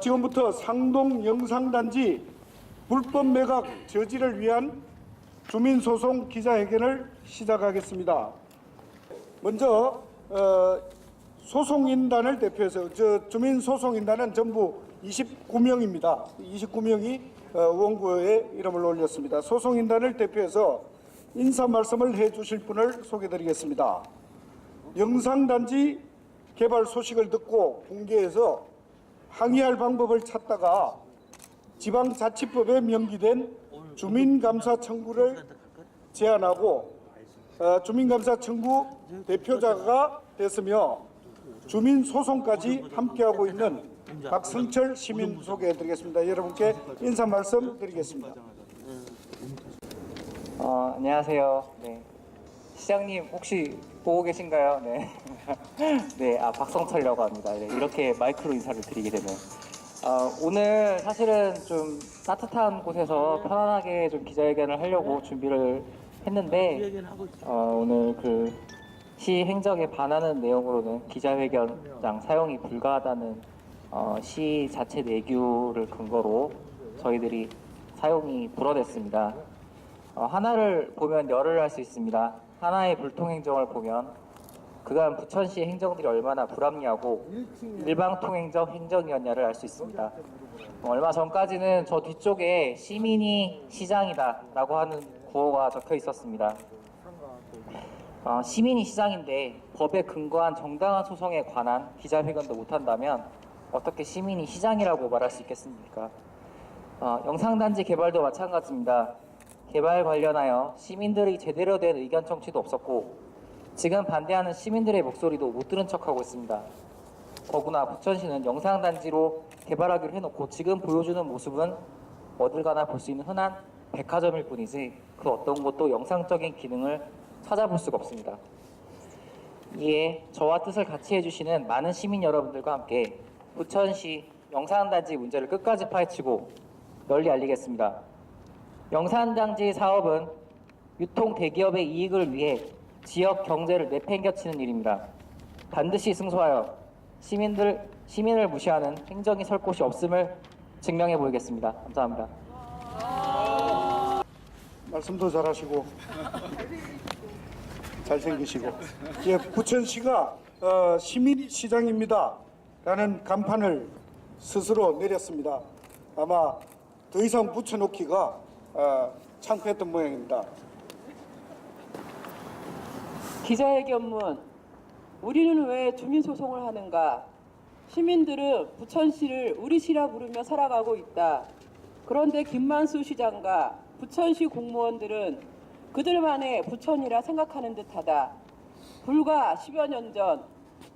지금부터 상동 영상단지 불법 매각 저지를 위한 주민소송 기자회견을 시작하겠습니다. 먼저 소송인단을 대표해서 주민소송인단은 전부 29명입니다. 29명이 원고에 이름을 올렸습니다. 소송인단을 대표해서 인사 말씀을 해주실 분을 소개드리겠습니다. 영상단지 개발 소식을 듣고 공개해서 항의할 방법을 찾다가 지방자치법에 명기된 주민감사 청구를 제안하고 주민감사 청구 대표자가 됐으며 주민소송까지 함께하고 있는 박성철 시민 소개해드리겠습니다. 여러분께 인사 말씀 드리겠습니다. 안녕하세요. 네. 시장님 혹시 보고 계신가요? 네. 네, 박성철이라고 합니다. 네, 이렇게 마이크로 인사를 드리게 되네요. 오늘 사실은 좀 따뜻한 곳에서 편안하게 좀 기자회견을 하려고 준비를 했는데 오늘 그 시 행정에 반하는 내용으로는 기자회견장 사용이 불가하다는 시 자체 내규를 근거로 저희들이 사용이 불어냈습니다. 하나를 보면 열을 할 수 있습니다. 하나의 불통행정을 보면 그간 부천시의 행정들이 얼마나 불합리하고 일방통행적 행정이었냐를 알 수 있습니다. 얼마 전까지는 저 뒤쪽에 시민이 시장이다 라고 하는 구호가 적혀 있었습니다. 시민이 시장인데 법에 근거한 정당한 소송에 관한 기자회견도 못한다면 어떻게 시민이 시장이라고 말할 수 있겠습니까? 영상단지 개발도 마찬가지입니다. 개발 관련하여 시민들이 제대로 된 의견 청취도 없었고 지금 반대하는 시민들의 목소리도 못 들은 척하고 있습니다. 더구나 부천시는 영상단지로 개발하기로 해놓고 지금 보여주는 모습은 어딜 가나 볼 수 있는 흔한 백화점일 뿐이지 그 어떤 곳도 영상적인 기능을 찾아볼 수가 없습니다. 이에 저와 뜻을 같이 해주시는 많은 시민 여러분들과 함께 부천시 영상단지 문제를 끝까지 파헤치고 널리 알리겠습니다. 영상단지 사업은 유통 대기업의 이익을 위해 지역 경제를 내팽겨치는 일입니다. 반드시 승소하여 시민을 무시하는 행정이 설 곳이 없음을 증명해 보이겠습니다. 감사합니다. 말씀도 잘하시고 잘생기시고 예, 부천시가 시민시장입니다 라는 간판을 스스로 내렸습니다. 아마 더 이상 붙여놓기가 창피했던 모양입니다. 기자회견문 우리는 왜 주민소송을 하는가? 시민들은 부천시를 우리 시라 부르며 살아가고 있다. 그런데 김만수 시장과 부천시 공무원들은 그들만의 부천이라 생각하는 듯하다. 불과 10여 년 전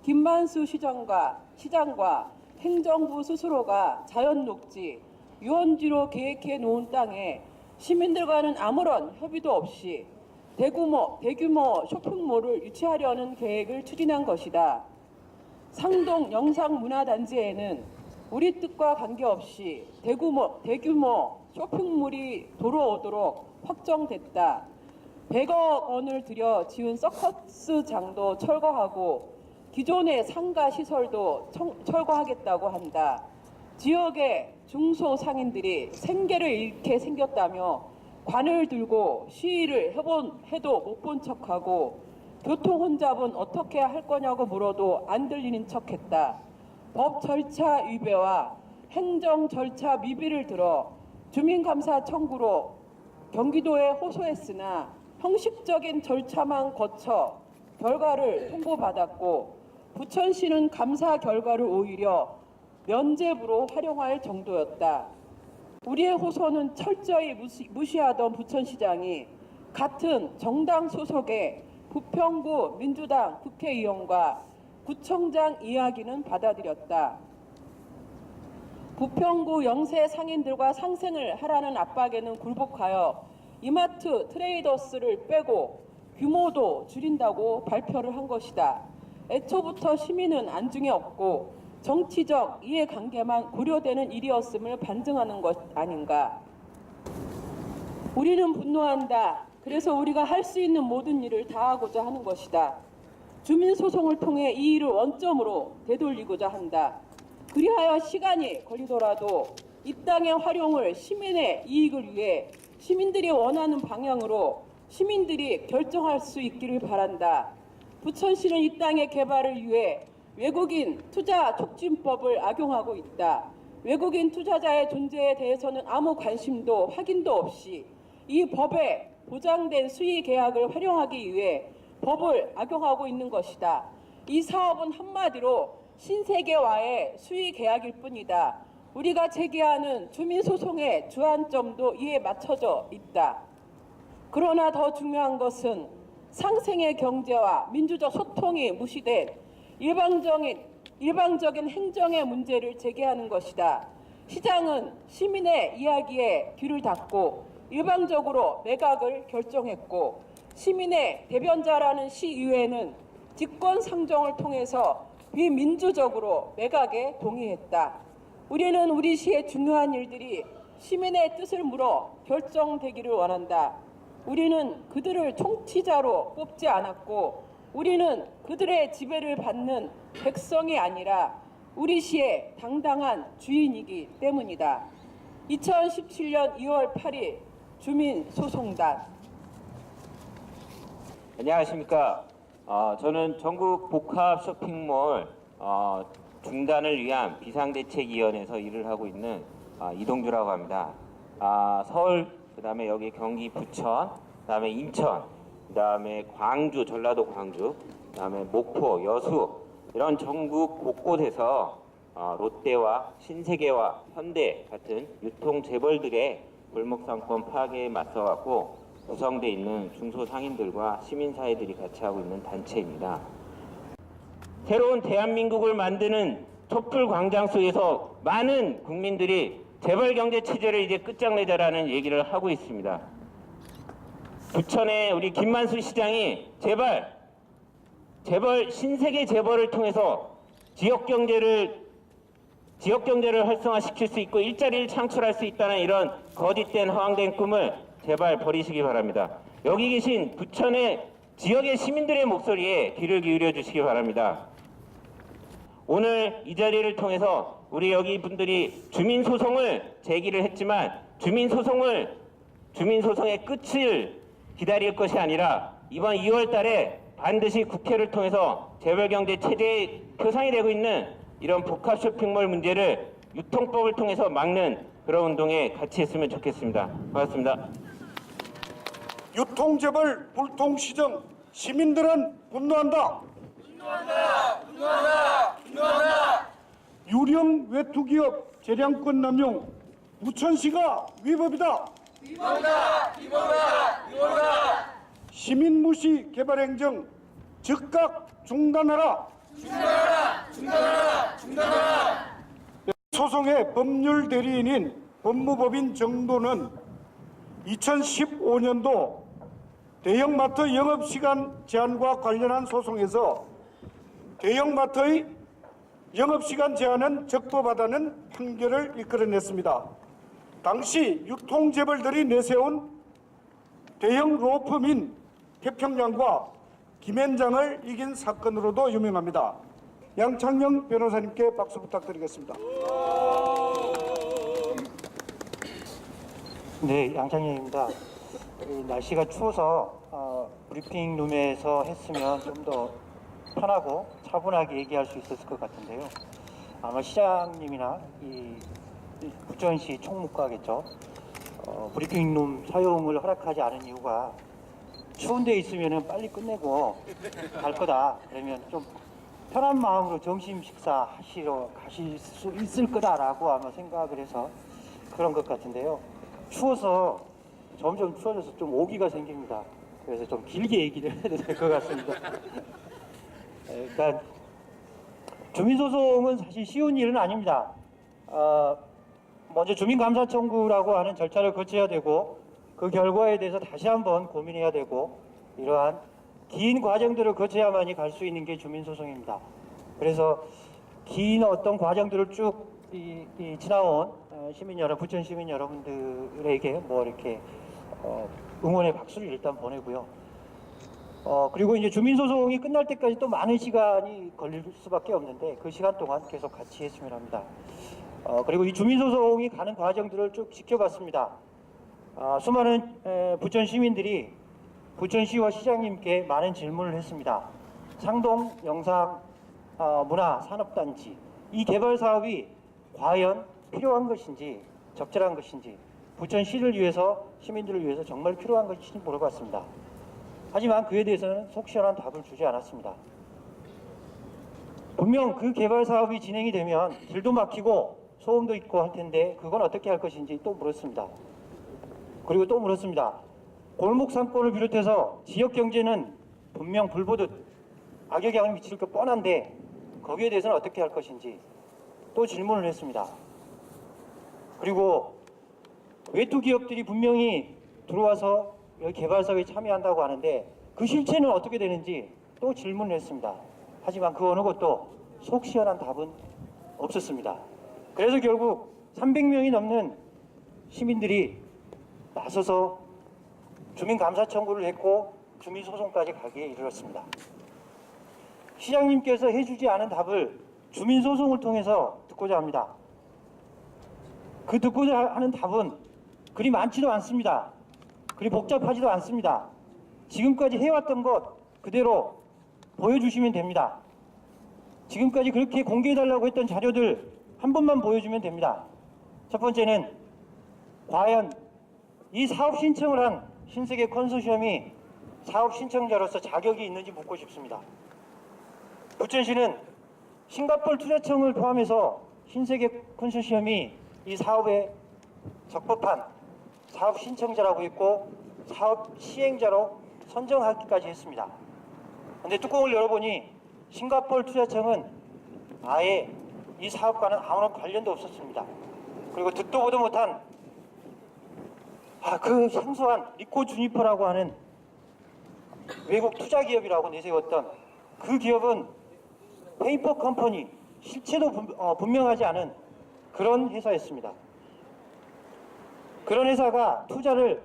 김만수 시장과 행정부 스스로가 자연녹지, 유원지로 계획해 놓은 땅에 시민들과는 아무런 협의도 없이 대규모 쇼핑몰을 유치하려는 계획을 추진한 것이다. 상동 영상문화단지에는 우리 뜻과 관계없이 대규모 쇼핑몰이 들어오도록 확정됐다. 100억 원을 들여 지은 서커스장도 철거하고 기존의 상가 시설도 철거하겠다고 한다. 지역의 중소상인들이 생계를 잃게 생겼다며 관을 들고 시위를 해도 못 본 척하고 교통 혼잡은 어떻게 할 거냐고 물어도 안 들리는 척했다. 법 절차 위배와 행정 절차 미비를 들어 주민감사 청구로 경기도에 호소했으나 형식적인 절차만 거쳐 결과를 통보받았고 부천시는 감사 결과를 오히려 면죄부로 활용할 정도였다. 우리의 호소는 철저히 무시하던 부천시장이 같은 정당 소속의 부평구 민주당 국회의원과 구청장 이야기는 받아들였다. 부평구 영세 상인들과 상생을 하라는 압박에는 굴복하여 이마트 트레이더스를 빼고 규모도 줄인다고 발표를 한 것이다. 애초부터 시민은 안중에 없고 정치적 이해관계만 고려되는 일이었음을 반증하는 것 아닌가. 우리는 분노한다. 그래서 우리가 할 수 있는 모든 일을 다하고자 하는 것이다. 주민소송을 통해 이 일을 원점으로 되돌리고자 한다. 그리하여 시간이 걸리더라도 이 땅의 활용을 시민의 이익을 위해 시민들이 원하는 방향으로 시민들이 결정할 수 있기를 바란다. 부천시는 이 땅의 개발을 위해 외국인 투자 촉진법을 악용하고 있다. 외국인 투자자의 존재에 대해서는 아무 관심도 확인도 없이 이 법에 보장된 수의 계약을 활용하기 위해 법을 악용하고 있는 것이다. 이 사업은 한마디로 신세계와의 수의 계약일 뿐이다. 우리가 제기하는 주민소송의 주안점도 이에 맞춰져 있다. 그러나 더 중요한 것은 상생의 경제와 민주적 소통이 무시된 일방적인 행정의 문제를 제기하는 것이다. 시장은 시민의 이야기에 귀를 닫고 일방적으로 매각을 결정했고 시민의 대변자라는 시의회는 직권상정을 통해서 비민주적으로 매각에 동의했다. 우리는 우리 시의 중요한 일들이 시민의 뜻을 물어 결정되기를 원한다. 우리는 그들을 총치자로 뽑지 않았고 우리는 그들의 지배를 받는 백성이 아니라 우리 시의 당당한 주인이기 때문이다. 2017년 2월 8일 주민소송단. 안녕하십니까. 저는 전국 복합 쇼핑몰 중단을 위한 비상대책위원회에서 일을 하고 있는 이동주라고 합니다. 서울, 그다음에 여기 경기 부천, 그다음에 인천, 그다음에 광주, 전라도 광주, 그다음에 목포, 여수 이런 전국 곳곳에서 롯데와 신세계와 현대 같은 유통 재벌들의 골목상권 파괴에 맞서갖고 구성되어 있는 중소상인들과 시민사회들이 같이 하고 있는 단체입니다. 새로운 대한민국을 만드는 촛불 광장 속에서 많은 국민들이 재벌 경제 체제를 이제 끝장내자라는 얘기를 하고 있습니다. 부천의 우리 김만수 시장이 제발 신세계 재벌을 통해서 지역 경제를 활성화시킬 수 있고 일자리를 창출할 수 있다는 이런 거짓된 허황된 꿈을 제발 버리시기 바랍니다. 여기 계신 부천의 지역의 시민들의 목소리에 귀를 기울여 주시기 바랍니다. 오늘 이 자리를 통해서 우리 여기 분들이 주민소송을 제기를 했지만 주민소송의 끝을 기다릴 것이 아니라 이번 2월 달에 반드시 국회를 통해서 재벌경제 체제의 표상이 되고 있는 이런 복합 쇼핑몰 문제를 유통법을 통해서 막는 그런 운동에 같이 했으면 좋겠습니다. 고맙습니다. 유통재벌 불통시정 시민들은 분노한다. 분노한다. 유령 외투기업 재량권 남용 부천시가 위법이다. 위법이다. 시민 무시 개발 행정 즉각 중단하라. 소송의 법률 대리인인 법무법인 정도는 2015년도 대형마트 영업시간 제한과 관련한 소송에서 대형마트의 영업시간 제한은 적법하다는 판결을 이끌어냈습니다. 당시 유통재벌들이 내세운 대형 로펌인 태평양과 김현장을 이긴 사건으로도 유명합니다. 양창영 변호사님께 박수 부탁드리겠습니다. 네, 양창영입니다. 날씨가 추워서 브리핑룸에서 했으면 좀 더 편하고 차분하게 얘기할 수 있었을 것 같은데요. 아마 시장님이나 이 부천시 총무과겠죠. 브리핑룸 사용을 허락하지 않은 이유가 추운 데 있으면 빨리 끝내고 갈 거다. 그러면 좀 편한 마음으로 점심 식사 하시러 가실 수 있을 거다라고 아마 생각을 해서 그런 것 같은데요. 추워서 점점 추워져서 좀 오기가 생깁니다. 그래서 좀 길게 얘기를 해도 될 것 같습니다. 일단 주민소송은 사실 쉬운 일은 아닙니다. 먼저 주민감사 청구라고 하는 절차를 거쳐야 되고 그 결과에 대해서 다시 한번 고민해야 되고 이러한 긴 과정들을 거쳐야만이 갈 수 있는 게 주민소송입니다. 그래서 긴 어떤 과정들을 쭉 지나온 시민 여러분, 부천 시민 여러분들에게 뭐 이렇게 응원의 박수를 일단 보내고요. 그리고 이제 주민소송이 끝날 때까지 또 많은 시간이 걸릴 수밖에 없는데 그 시간 동안 계속 같이 했으면 합니다. 그리고 이 주민소송이 가는 과정들을 쭉 지켜봤습니다. 수많은 부천 시민들이 부천시와 시장님께 많은 질문을 했습니다. 상동 영상 문화 산업단지 이 개발 사업이 과연 필요한 것인지 적절한 것인지 부천시를 위해서 시민들을 위해서 정말 필요한 것인지 물어봤습니다. 하지만 그에 대해서는 속 시원한 답을 주지 않았습니다. 분명 그 개발 사업이 진행이 되면 길도 막히고 소음도 있고 할 텐데 그건 어떻게 할 것인지 또 물었습니다. 그리고 또 물었습니다. 골목 상권을 비롯해서 지역 경제는 분명 불 보듯 악영향을 미칠 것 뻔한데 거기에 대해서는 어떻게 할 것인지 또 질문을 했습니다. 그리고 외투 기업들이 분명히 들어와서 여기 개발 사업에 참여한다고 하는데 그 실체는 어떻게 되는지 또 질문을 했습니다. 하지만 그 어느 것도 속 시원한 답은 없었습니다. 그래서 결국 300명이 넘는 시민들이 나서서 주민감사 청구를 했고 주민소송까지 가기에 이르렀습니다. 시장님께서 해주지 않은 답을 주민소송을 통해서 듣고자 합니다. 그 듣고자 하는 답은 그리 많지도 않습니다. 그리 복잡하지도 않습니다. 지금까지 해왔던 것 그대로 보여주시면 됩니다. 지금까지 그렇게 공개해달라고 했던 자료들 한 번만 보여주면 됩니다. 첫 번째는 과연 이 사업 신청을 한 신세계 컨소시엄이 사업 신청자로서 자격이 있는지 묻고 싶습니다. 부천시는 싱가포르 투자청을 포함해서 신세계 컨소시엄이 이 사업에 적법한 사업 신청자라고 했고 사업 시행자로 선정하기까지 했습니다. 그런데 뚜껑을 열어보니 싱가포르 투자청은 아예 이 사업과는 아무런 관련도 없었습니다. 그리고 듣도 보도 못한 그 생소한 리코 주니퍼라고 하는 외국 투자 기업이라고 내세웠던 그 기업은 페이퍼 컴퍼니, 실체도 분명하지 않은 그런 회사였습니다. 그런 회사가 투자를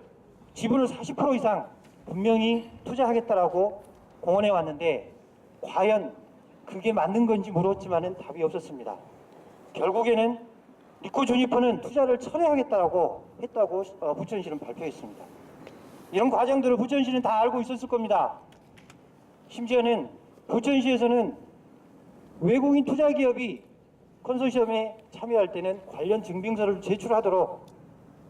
지분을 40% 이상 분명히 투자하겠다라고 공언해 왔는데 과연 그게 맞는 건지 물었지만은 답이 없었습니다. 결국에는 리코 주니퍼는 투자를 철회하겠다고 했다고 부천시는 발표했습니다. 이런 과정들을 부천시는 다 알고 있었을 겁니다. 심지어는 부천시에서는 외국인 투자 기업이 컨소시엄에 참여할 때는 관련 증빙서를 제출하도록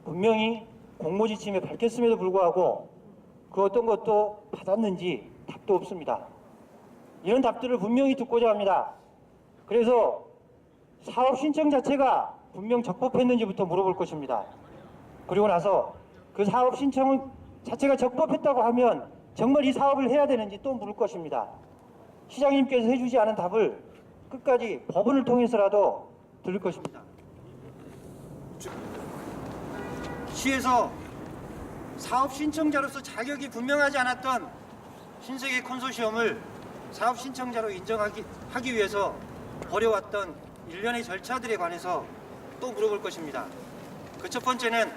분명히 공모지침에 밝혔음에도 불구하고 그 어떤 것도 받았는지 답도 없습니다. 이런 답들을 분명히 듣고자 합니다. 그래서 사업 신청 자체가 분명 적법했는지부터 물어볼 것입니다. 그리고 나서 그 사업 신청 자체가 적법했다고 하면 정말 이 사업을 해야 되는지 또 물을 것입니다. 시장님께서 해주지 않은 답을 끝까지 법원을 통해서라도 들을 것입니다. 시에서 사업 신청자로서 자격이 분명하지 않았던 신세계 컨소시엄을 사업 신청자로 인정하기 위해서 벌여왔던 일련의 절차들에 관해서 또 물어볼 것입니다. 그 첫 번째는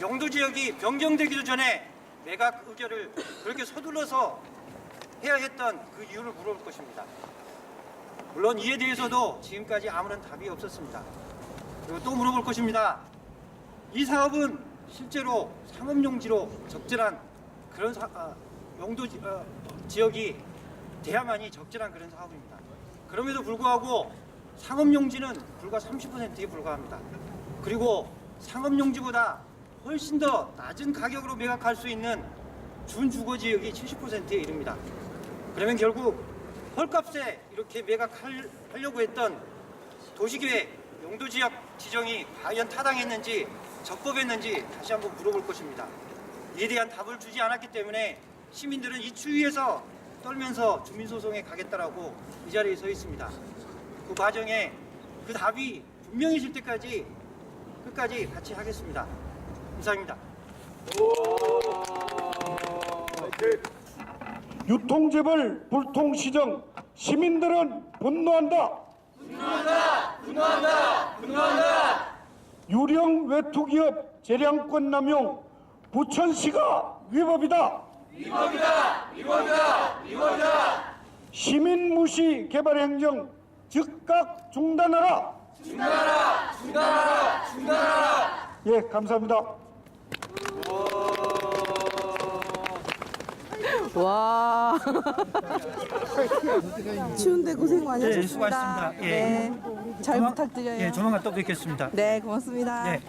용도 지역이 변경되기도 전에 매각 의결을 그렇게 서둘러서 해야 했던 그 이유를 물어볼 것입니다. 물론 이에 대해서도 지금까지 아무런 답이 없었습니다. 그리고 또 물어볼 것입니다. 이 사업은 실제로 상업용지로 적절한 그런 용도 지역이 돼야만이 적절한 그런 사업입니다. 그럼에도 불구하고 상업용지는 불과 30%에 불과합니다. 그리고 상업용지보다 훨씬 더 낮은 가격으로 매각할 수 있는 준주거지역이 70%에 이릅니다. 그러면 결국 헐값에 이렇게 매각하려고 했던 도시계획 용도지역 지정이 과연 타당했는지 적법했는지 다시 한번 물어볼 것입니다. 이에 대한 답을 주지 않았기 때문에 시민들은 이 추위에서 떨면서 주민소송에 가겠다라고 이 자리에 서 있습니다. 그 과정에 그 답이 분명히 질 때까지 끝까지 같이 하겠습니다. 이상입니다. 유통재벌 불통시정 시민들은 분노한다. 분노한다. 유령 외투기업 재량권 남용 부천시가 위법이다. 시민 무시 개발 행정 즉각 중단하라. 예, 감사합니다. 와. 추운데 고생 많이 하셨습니다. 수고하셨습니다. 예. 네. 잘 부탁드려요. 예, 조만간 또 뵙겠습니다. 네, 고맙습니다. 네.